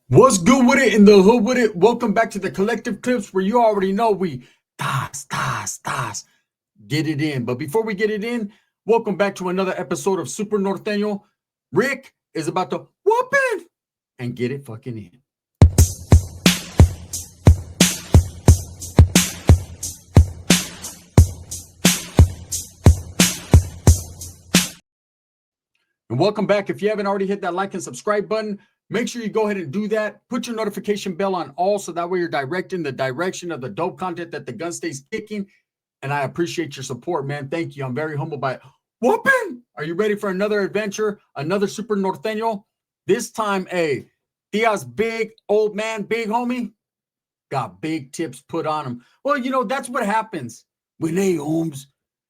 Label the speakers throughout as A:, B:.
A: What's good with it in the hood with it? Welcome back to the collective clips where you already know we tas get it in. But before we get it in, welcome back to another episode of Super Norteno. Rick is about to whoop it and get it fucking in. And welcome back. If you haven't already hit that like and subscribe button, make sure you go ahead and do that. Put your notification bell on all so that way you're directing the direction of the dope content that the gun stays kicking. And I appreciate your support, man. Thank you. I'm very humbled by it. Whooping! Are you ready for another adventure? Another Super Norteño? This time, Tia's big old man, big homie, got big tips put on him. Well, that's what happens. When, hey, Holmes,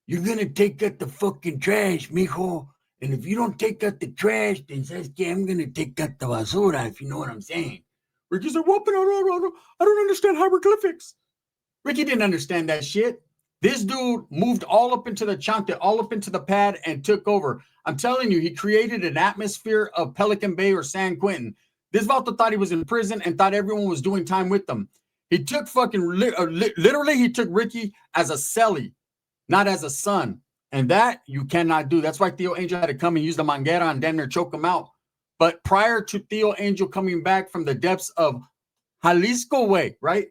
A: you're going to take out the fucking trash, mijo. And if you don't take out the trash, then says, yeah, I'm going to take out the basura, if you know what I'm saying. Ricky said, whooping, I don't understand hieroglyphics. Ricky didn't understand that shit. This dude moved all up into the chante, all up into the pad, and took over. I'm telling you, he created an atmosphere of Pelican Bay or San Quentin. This Vato thought he was in prison and thought everyone was doing time with them. He took literally, he took Ricky as a celly, not as a son. And that you cannot do. That's why Theo Angel had to come and use the manguera and damn near choke him out. But prior to Theo Angel coming back from the depths of Jalisco way, right?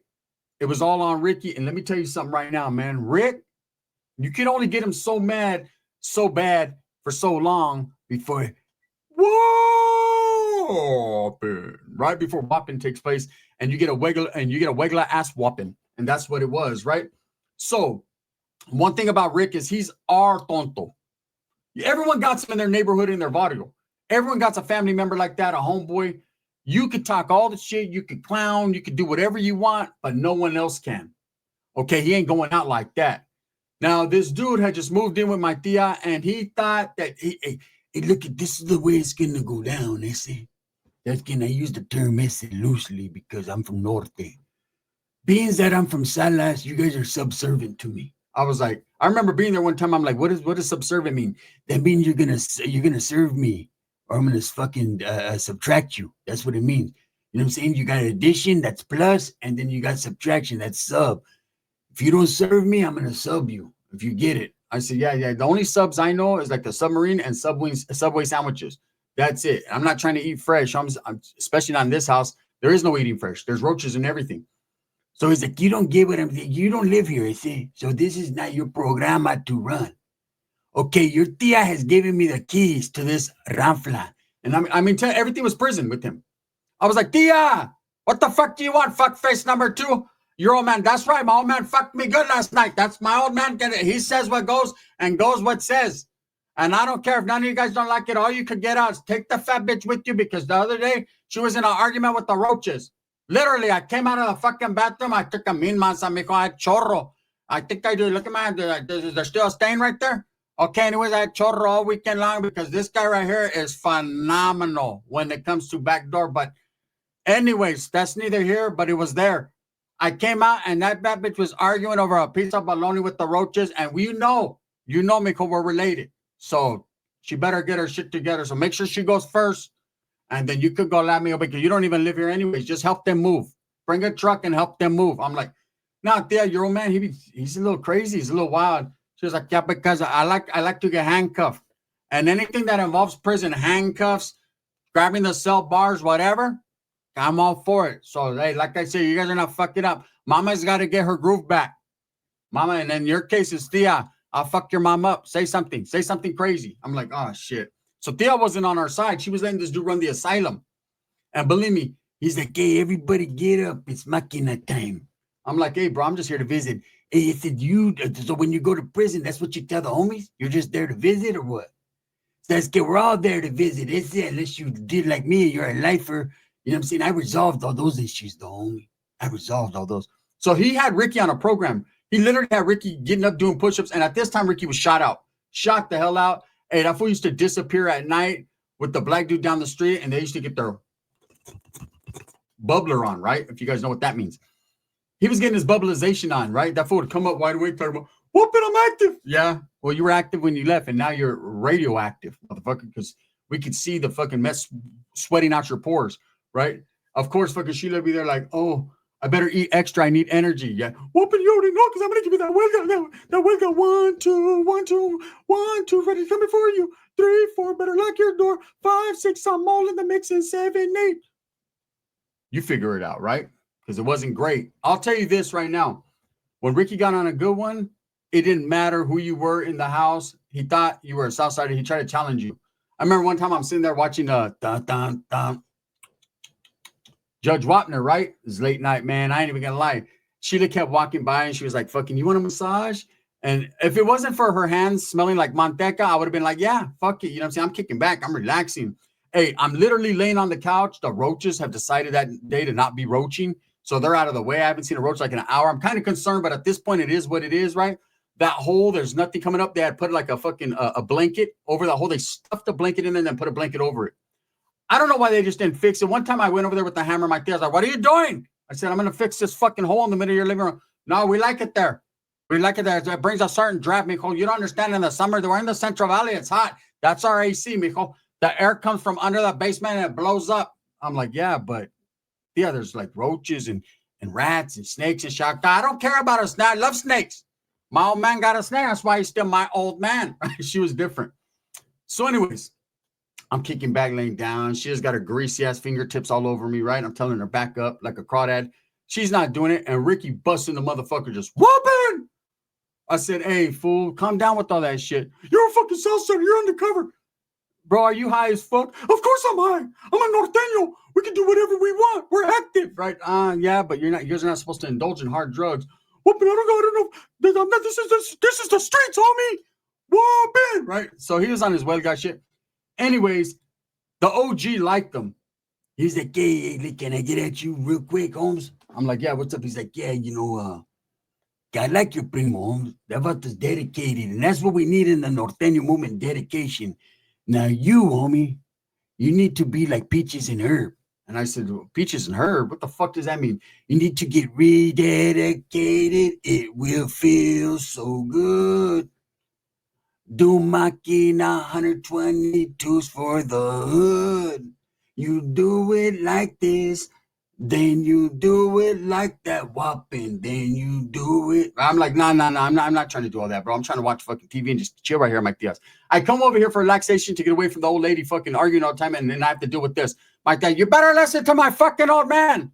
A: It was all on Ricky. And let me tell you something right now, man. Rick, you can only get him so mad, so bad for so long before whooping, right before whopping takes place, and you get a regular ass whopping. And that's what it was, right? So one thing about Rick is he's our tonto. Everyone got some in their neighborhood in their barrio. Everyone got a family member like that, a homeboy. You could talk all the shit, you could clown, you could do whatever you want, but no one else can. Okay, he ain't going out like that. Now, this dude had just moved in with my tia, and he thought that, hey, look, this is the way it's going to go down, ese. I use the term ese loosely because I'm from Norte. Being that I'm from Salas, you guys are subservient to me. I was like, I remember being there one time. I'm like, what does subservient mean? That means you're gonna serve me, or I'm gonna fucking subtract you. That's what it means. You know what I'm saying? You got addition, that's plus, and then you got subtraction, that's sub. If you don't serve me, I'm gonna sub you. If you get it, I said, yeah. The only subs I know is like the submarine and Subway sandwiches. That's it. I'm not trying to eat fresh. I'm especially not in this house. There is no eating fresh. There's roaches and everything. So he's like, you don't get what I'm saying. You don't live here, I say. So this is not your programa to run. Okay, your tia has given me the keys to this ranfla. And everything was prison with him. I was like, tia, what the fuck do you want, fuckface number 2? Your old man. That's right, my old man fucked me good last night. That's my old man. He says what goes and goes what says. And I don't care if none of you guys don't like it. All you could get out is take the fat bitch with you because the other day she was in an argument with the roaches. Literally, I came out of the fucking bathroom. I took a mean mansa, mijo. I had chorro. I think I do. Look at my, there's still a stain right there. Okay, anyways, I had chorro all weekend long because this guy right here is phenomenal when it comes to backdoor. But anyways, that's neither here, but it was there. I came out and that bitch was arguing over a piece of bologna with the roaches. And you know, mijo, we're related. So she better get her shit together. So make sure she goes first. And then you could go let me over because you don't even live here anyways. Just help them move. Bring a truck and help them move. I'm like, nah, tia, your old man, he's a little crazy. He's a little wild. She was like, yeah, because I like to get handcuffed. And anything that involves prison, handcuffs, grabbing the cell bars, whatever, I'm all for it. So, hey, like I said, you guys are not fucking up. Mama's got to get her groove back. Mama, and in your case, it's tia. I'll fuck your mom up. Say something crazy. I'm like, oh, shit. So Tia wasn't on our side. She was letting this dude run the asylum. And believe me, he's like, hey, everybody get up. It's Makina time. I'm like, hey, bro, I'm just here to visit. Hey, I said, so when you go to prison, that's what you tell the homies? You're just there to visit or what? That's good. We're all there to visit. It's it. Unless you did like me, you're a lifer. You know what I'm saying? I resolved all those issues, though, homie. I resolved all those. So he had Ricky on a program. He literally had Ricky getting up doing push-ups. And at this time, Ricky was shot the hell out. Hey, that fool used to disappear at night with the black dude down the street, and they used to get their bubbler on, right? If you guys know what that means. He was getting his bubbleization on, right? That fool would come up wide awake, talking about, whooping, I'm active. Yeah, well, you were active when you left, and now you're radioactive, motherfucker, because we could see the fucking mess sweating out your pores, right? Of course, fucking Sheila be there like, oh, I better eat extra. I need energy. Yeah. Whooping you already know because I'm going to give you that Welga. That Welga. 1, 2, 1, 2, 1, 2. Ready coming for you. 3, 4. Better lock your door. 5, 6. I'm all in the mix. And 7, 8. You figure it out, right? Because it wasn't great. I'll tell you this right now. When Ricky got on a good one, it didn't matter who you were in the house. He thought you were a Southsider. He tried to challenge you. I remember one time I'm sitting there watching Judge Wapner, right? It was late night, man. I ain't even gonna lie. Sheila kept walking by and she was like, fucking, you want a massage? And if it wasn't for her hands smelling like manteca, I would have been like, yeah, fuck it. You know what I'm saying? I'm kicking back. I'm relaxing. Hey, I'm literally laying on the couch. The roaches have decided that day to not be roaching. So they're out of the way. I haven't seen a roach like in an hour. I'm kind of concerned, but at this point, it is what it is, right? That hole, there's nothing coming up. They had put like a fucking a blanket over that hole. They stuffed a blanket in there and then put a blanket over it. I don't know why they just didn't fix it. One time I went over there with the hammer. My dad was like, what are you doing? I said, I'm going to fix this fucking hole in the middle of your living room. No, we like it there. We like it there. It brings a certain draft, mijo. You don't understand. In the summer, we're in the Central Valley. It's hot. That's our AC, mijo. The air comes from under the basement and it blows up. I'm like, yeah, but yeah, there's like roaches and rats and snakes and shit. I don't care about a snake. I love snakes. My old man got a snake. That's why he's still my old man. She was different. So anyways, I'm kicking back, laying down. She has got her greasy ass fingertips all over me, right? I'm telling her back up like a crawdad. She's not doing it. And Ricky busting the motherfucker just whooping. I said, hey, fool, calm down with all that shit. You're a fucking Southsider. You're undercover. Bro, are you high as fuck? Of course I'm high. I'm a Norteno. We can do whatever we want. We're active, right? Yeah, but you're not. You guys are not supposed to indulge in hard drugs. Whooping, I don't know. This is the streets, homie. Whooping, right? So he was on his well guy shit. Anyways, the OG liked them. He's like, hey, can I get at you real quick, Holmes? I'm like, yeah, what's up? He's like, yeah, I like your primo, Holmes. That was dedicated, and that's what we need in the Norteño movement, dedication. Now you, homie, you need to be like Peaches and Herb. And I said, well, Peaches and Herb? What the fuck does that mean? You need to get rededicated. It will feel so good. Do Makina 122s for the hood. You do it like this, then you do it like that, whopping. Then you do it. I'm like, no. I'm not trying to do all that, bro. I'm trying to watch fucking TV and just chill right here, Mike Diaz. I come over here for relaxation to get away from the old lady fucking arguing all the time, and then I have to deal with this. Mike Diaz, you better listen to my fucking old man.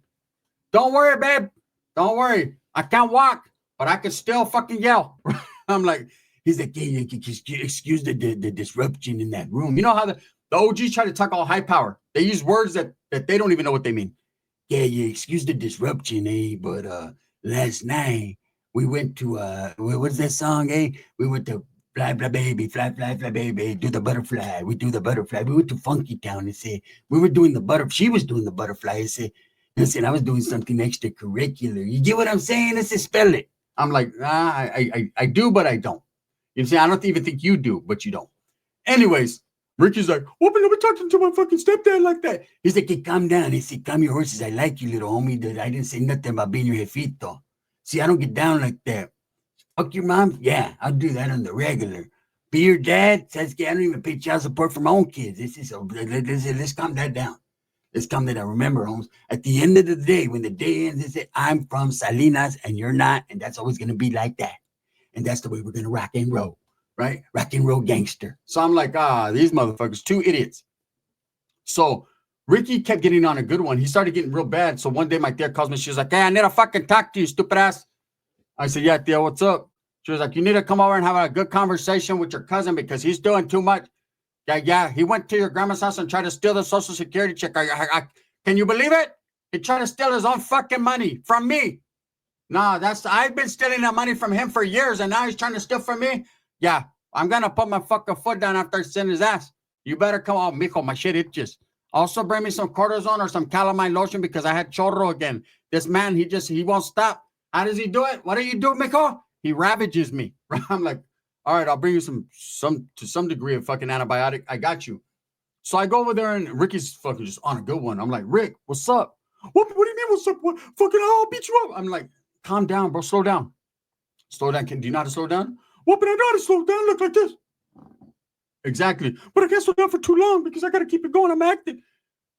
A: Don't worry, babe. Don't worry. I can't walk, but I can still fucking yell. I'm like, he's like, yeah, excuse the disruption in that room. You know how the OGs try to talk all high power. They use words that they don't even know what they mean. Yeah, excuse the disruption, but last night we went to what's that song, We went to fly, fly, baby, do the butterfly. We do the butterfly. We went to Funky Town and said we were doing the butterfly. She was doing the butterfly. I said I was doing something extracurricular. You get what I'm saying? I said, spell it. I'm like, I do, but I don't. You see, I don't even think you do, but you don't. Anyways, Ricky's like, oh, but I'll be talking to my fucking stepdad like that. He's like, hey, calm down. He said, calm your horses. I like you, little homie. I didn't say nothing about being your jefito. See, I don't get down like that. Fuck your mom? Yeah, I'll do that on the regular. Be your dad? Says, I don't even pay child support for my own kids. Let's calm that down. Let's calm that down. Remember, Holmes, at the end of the day, when the day ends, they say, I'm from Salinas and you're not, and that's always going to be like that. And that's the way we're going to rock and roll. Right? Rock and roll gangster. So I'm like, these motherfuckers, 2 idiots. So Ricky kept getting on a good one. He started getting real bad. So one day my tia calls me. She was like, hey, I need to fucking talk to you, stupid ass. I said, yeah, tia, what's up? She was like, you need to come over and have a good conversation with your cousin because he's doing too much. Yeah. He went to your grandma's house and tried to steal the Social Security check. Can you believe it? He tried to steal his own fucking money from me. No, I've been stealing that money from him for years, and now he's trying to steal from me. Yeah, I'm going to put my fucking foot down after I send his ass. You better come on, mijo. My shit itches. Also bring me some cortisone or some calamine lotion because I had chorro again. This man, he won't stop. How does he do it? What do you do, mijo? He ravages me. I'm like, all right, I'll bring you to some degree of fucking antibiotic. I got you. So I go over there and Ricky's fucking just on a good one. I'm like, Rick, what's up? What do you mean, what's up? What? Fucking, I'll beat you up. I'm like, calm down, bro. Slow down. Slow down. Do you know how to slow down? Well, but I know how to slow down. Look like this. Exactly. But I can't slow down for too long because I got to keep it going. I'm acting.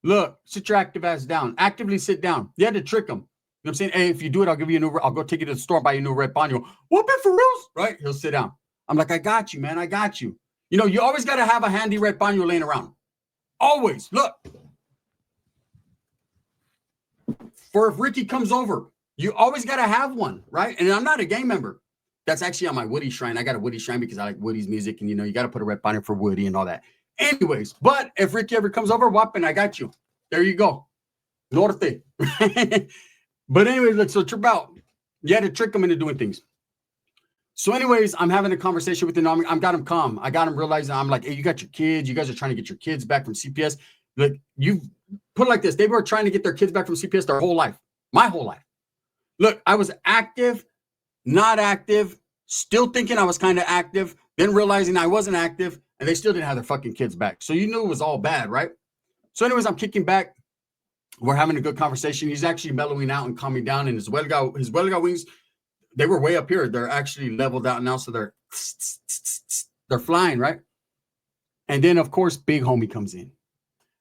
A: Look, sit your active ass down. Actively sit down. You had to trick him. You know what I'm saying? Hey, if you do it, I'll give you a new, I'll go take you to the store, buy you a new red baño. Whoop it for reals, right? He'll sit down. I'm like, I got you, man. I got you. You know, you always got to have a handy red baño laying around. Always. Look. For if Ricky comes over, you always got to have one, right? And I'm not a gang member. That's actually on my Woody shrine. I got a Woody shrine because I like Woody's music. And, you know, you got to put a red baño for Woody and all that. Anyways, but if Ricky ever comes over, whopping, I got you. There you go. Norte. But anyways, look, so trip out. You had to trick him into doing things. So anyways, I'm having a conversation with him. I got him calm. I got him realizing, I'm like, hey, you got your kids. You guys are trying to get your kids back from CPS. Like, you put it like this. They were trying to get their kids back from CPS their whole life. My whole life. Look, I was active, not active, still thinking I was kind of active, then realizing I wasn't active, and they still didn't have their fucking kids back. So you knew it was all bad, right? So anyways, I'm kicking back. We're having a good conversation. He's actually mellowing out and calming down. And his Huelga wings, they were way up here. They're actually leveled out now. So they're flying, right? And then, of course, big homie comes in.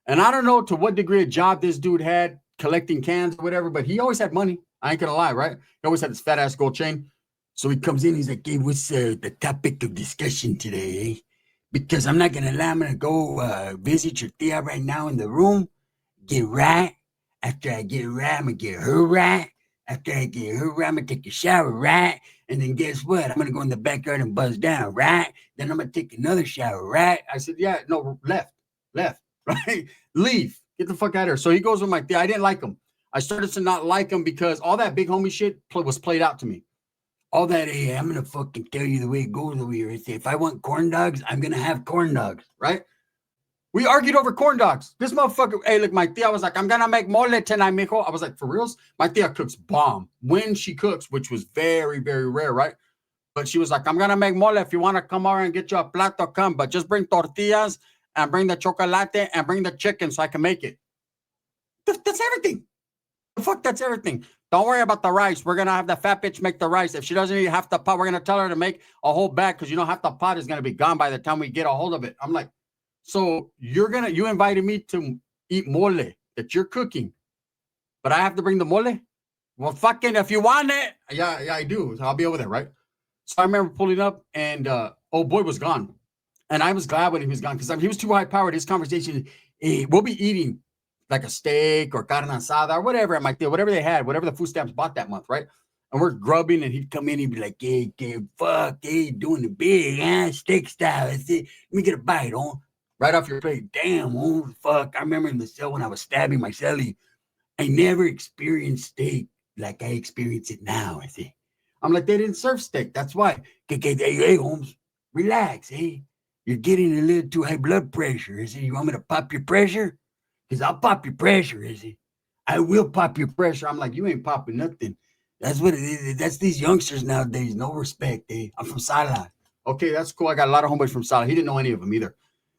A: And I don't know to what degree of job this dude had, collecting cans or whatever, but he always had money. I ain't gonna lie, right? He always had this fat ass gold chain. So he comes in, he's like, hey, what's the topic of discussion today, eh? Because I'm not gonna lie, I'm gonna go visit your tia right now in the room, get right. After I get right, I'm gonna get her right. After I get her right, I'm gonna take a shower, right? And then guess what? I'm gonna go in the backyard and buzz down, right? Then I'm gonna take another shower, right? I said, yeah, no, left, right? Leave. Get the fuck out of here. So he goes with my tia. I didn't like him. I started to not like him because all that big homie shit was played out to me. All that, hey, I'm gonna fucking tell you the way it goes over here. I say, if I want corn dogs, I'm gonna have corn dogs, right? We argued over corn dogs. This motherfucker, hey, look, my tia was like, I'm gonna make mole tonight, mijo. I was like, for reals? My tia cooks bomb. When she cooks, which was very, very rare, right? But she was like, I'm gonna make mole. If you want to come over and get you a plato, come. But just bring tortillas and bring the chocolate and bring the chicken so I can make it. That's everything. The fuck, that's everything. Don't worry about the rice. We're going to have the fat bitch make the rice. If she doesn't eat half the pot, we're going to tell her to make a whole bag because, you know, half the pot is going to be gone by the time we get a hold of it. I'm like, so you invited me to eat mole that you're cooking, but I have to bring the mole? Well, fucking, if you want it. Yeah, I do. So I'll be over there, right? So I remember pulling up and old boy was gone. And I was glad when he was gone because he was too high powered. His conversation, we'll be eating like a steak or carne asada or whatever at my deal, whatever they had, whatever the food stamps bought that month, right? And we're grubbing, and he'd come in, he'd be like, hey, fuck, hey, doing the big, steak style. Let me get a bite, on right off your plate. Damn, oh, fuck. I remember in the cell when I was stabbing my cellie, I never experienced steak like I experience it now, I see. I'm like, they didn't serve steak. That's why. Hey, Holmes, relax, hey. You're getting a little too high blood pressure, is it? You want me to pop your pressure? Because I'll pop your pressure, is it? I will pop your pressure. I'm like, you ain't popping nothing. That's what it is. That's these youngsters nowadays. No respect, eh? I'm from Sala. Okay, that's cool. I got a lot of homeboys from Sala. He didn't know any of them either.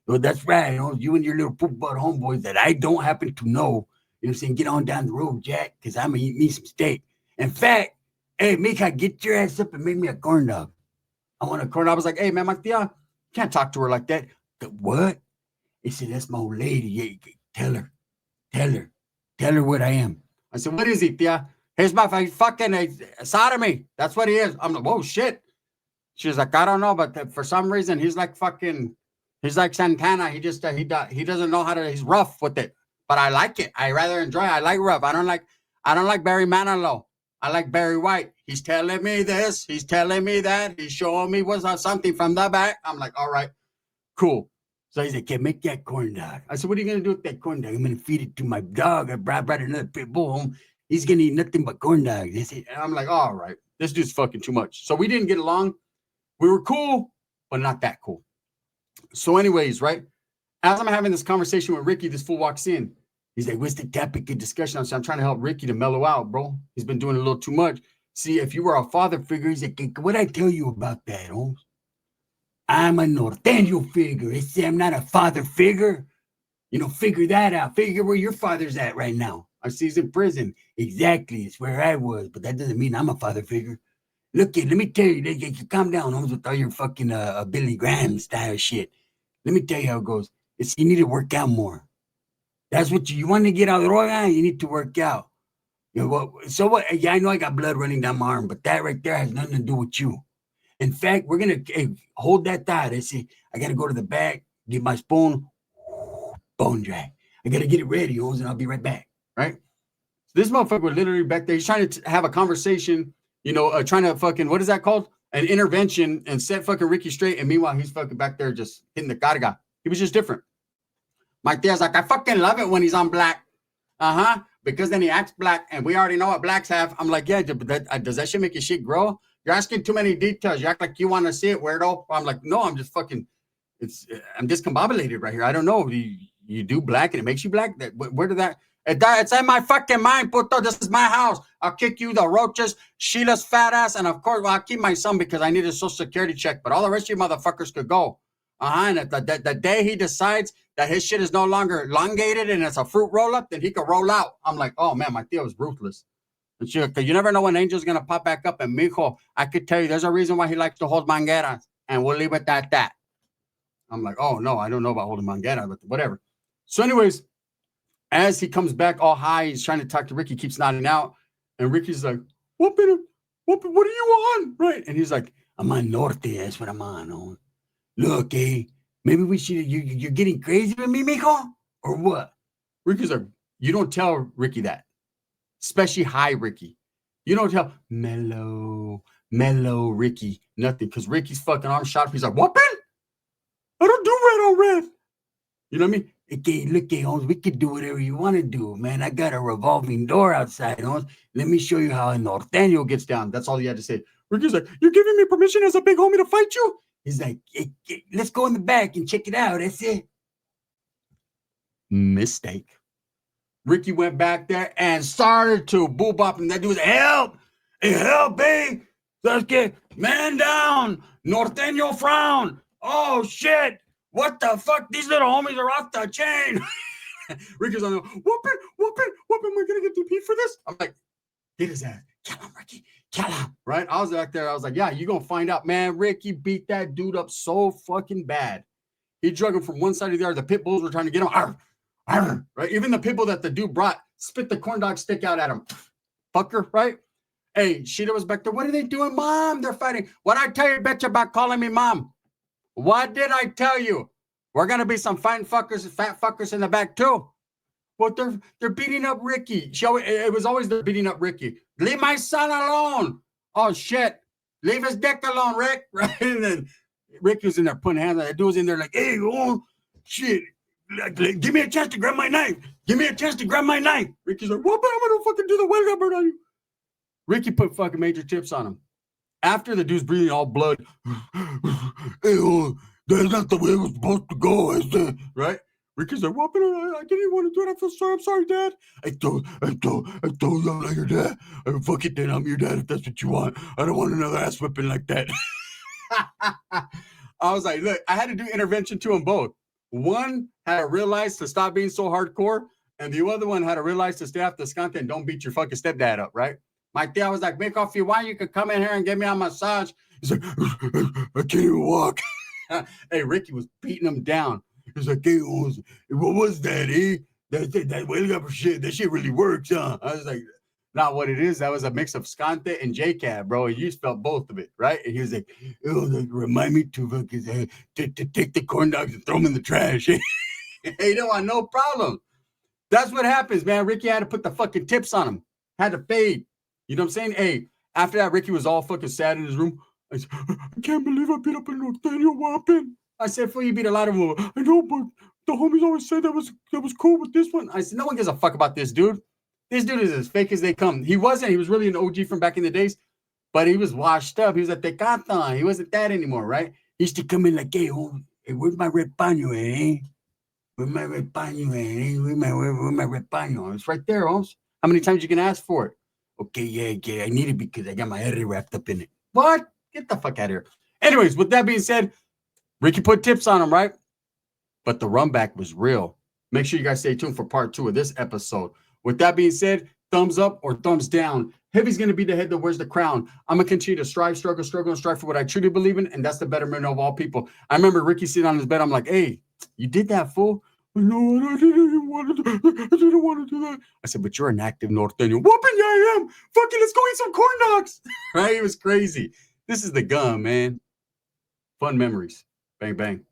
A: Well, that's right. You and your little poop butt homeboys that I don't happen to know. You know what I'm saying? Get on down the road, Jack, because I'm going to eat me some steak. In fact, hey, Mika, get your ass up and make me a corn dog. I want a corn dog. I was like, hey, man, my tia, can't talk to her like that. What? He said, that's my old lady. Yeah, tell her what I am. I said, what is he, tia? He's my fucking sodomy. That's what he is. I'm like, whoa, shit. She's like, I don't know, but for some reason, he's like Santana. He just, he doesn't know how to, he's rough with it. But I like it. I rather enjoy it. I like rough. I don't like Barry Manilow. I like Barry White. He's telling me this. He's telling me that. He's showing me something from the back. I'm like, all right, cool. So he's like, make that corn dog. I said, what are you going to do with that corn dog? I'm going to feed it to my dog. I brought another pit bull home. He's going to eat nothing but corn dogs. And I'm like, all right, this dude's fucking too much. So we didn't get along. We were cool, but not that cool. So anyways, right? As I'm having this conversation with Ricky, this fool walks in. He's like, what's the topic of discussion? I'm trying to help Ricky to mellow out, bro. He's been doing a little too much. See, if you were a father figure, he's like, what'd I tell you about that, Holmes? I'm a Norteno figure. I say I'm not a father figure. Figure that out. Figure where your father's at right now. I see he's in prison. Exactly. It's where I was, but that doesn't mean I'm a father figure. Look, let me tell you, calm down, Holmes, with all your fucking Billy Graham style shit. Let me tell you how it goes. You need to work out more.
B: That's what you want to get out of droga. You need to work out. You know, so what? Yeah, I know I got blood running down my arm, but that right there has nothing to do with you. In fact, we're gonna hold that thought. I say I gotta go to the back, get my spoon, bone drag. I gotta get it ready, and I'll be right back.
A: Right? This motherfucker was literally back there. He's trying to have a conversation, trying to fucking, what is that called? An intervention and set fucking Ricky straight. And meanwhile, he's fucking back there just hitting the carga. He was just different. My tia's like, I fucking love it when he's on black. Because then he acts black and we already know what blacks have. I'm like, yeah, but does that shit make your shit grow? You're asking too many details. You act like you want to see it, weirdo. I'm like, no, I'm just fucking, I'm discombobulated right here. I don't know. You do black and it makes you black? Where did that? It's in my fucking mind, puto. This is my house. I'll kick you, the roaches, Sheila's fat ass, and of course, I'll keep my son because I need a social security check. But all the rest of you motherfuckers could go. And the day he decides that his shit is no longer elongated and it's a fruit roll up, then he could roll out. I'm like, oh man, my tía was ruthless. And she, because you never know when Angel's gonna pop back up. And mijo, I could tell you, there's a reason why he likes to hold mangueras, and we'll leave it at that. I'm like, oh no, I don't know about holding mangueras, but whatever. So, anyways. As he comes back all high, he's trying to talk to Ricky, keeps nodding out. And Ricky's like, what are you on? Right. And he's like,
B: I'm on Norte. That's what I'm on. Look, maybe we should, you're getting crazy with me, mijo? Or what?
A: Ricky's like, you don't tell Ricky that. Especially high Ricky. You don't tell mellow Ricky nothing. Because Ricky's fucking arm shot up. He's like, whooping? I don't do red on red. You know what I mean?
B: Okay, look, Holmes, we can do whatever you want to do, man. I got a revolving door outside, Holmes. Let me show you how a Norteno gets down.
A: That's all he had to say. Ricky's like, you're giving me permission as a big homie to fight you?
B: He's like, hey, let's go in the back and check it out. That's it.
A: Mistake. Ricky went back there and started to boo-bop, and that dude was like, help! Hey, help, eh? Let's get man down. Norteno frown. Oh, shit. What the fuck? These little homies are off the chain. Ricky's on the whooping. Am I going to get DP for this? I'm like, get his ass. Kill him, Ricky. Kill him. Right? I was back there. I was like, yeah, you're going to find out. Man, Ricky beat that dude up so fucking bad. He drug him from one side to the other. The pit bulls were trying to get him. Arr, arr, right? Even the pit bull that the dude brought spit the corn dog stick out at him. Fucker, right? Hey, Sheeta was back there. What are they doing, Mom? They're fighting. What I tell you, bitch, about calling me Mom? What did I tell you? We're gonna be some fine fuckers, fat fuckers in the back too. But they're beating up Ricky. It was always they're beating up Ricky. Leave my son alone. Oh shit. Leave his dick alone, Rick. Right? And then Ricky was in there putting hands on that dude was in there like, hey, oh shit. Give me a chance to grab my knife. Ricky's like, what? I'm gonna fucking do the wet bird on you. Ricky put fucking major tips on him. After the dude's breathing all blood, hey, that's not the way it was supposed to go, is it? Right? Ricky's like, well, I didn't even want to do it. I feel sorry. I'm sorry, Dad. I told you I'm not your dad. Fuck it, then I'm your dad if that's what you want. I don't want another ass whipping like that. I was like, look, I had to do intervention to them both. One had to realize to stop being so hardcore, and the other one had to realize to stay off the skunk and don't beat your fucking stepdad up, right? My tia was like, make off you want, you could come in here and give me a massage. He's like, I can't even walk. Hey, Ricky was beating him down. He's like, hey, what was that, eh? That wailing up shit, that shit really works, huh? I was like, not what it is. That was a mix of Scante and J-Cab, bro. You felt both of it, right? And he was like, oh, remind me to take the corn dogs and throw them in the trash. Hey, you don't want no problem. That's what happens, man. Ricky had to put the fucking tips on him. Had to fade. You know what I'm saying? Hey, after that, Ricky was all fucking sad in his room. I said, I can't believe I beat up a Norteno weapon. I said, fool, you beat a lot of them. I know, but the homies always said that was cool with this one. I said, no one gives a fuck about this dude. This dude is as fake as they come. He wasn't. He was really an OG from back in the days, but he was washed up. He was a tecata. He wasn't that anymore, right? He used to come in like, hey, where's my red paño, eh? Where's my red paño, eh? Where's my red paño? It's right there, Holmes. How many times you can ask for it? Okay, yeah, I need it because I got my head wrapped up in it. What? Get the fuck out of here. Anyways, with that being said, Ricky put tips on him, right? But the run back was real. Make sure you guys stay tuned for part 2 of this episode. With that being said, thumbs up or thumbs down. Heavy's going to be the head that wears the crown. I'm going to continue to strive, struggle, and strive for what I truly believe in, and that's the betterment of all people. I remember Ricky sitting on his bed. I'm like, hey, you did that, fool. No, I didn't want to do that. I said, but you're an active Norteno. Whooping, yeah, I am. Fucking, let's go eat some corn dogs. Right? It was crazy. This is the gum, man. Fun memories. Bang, bang.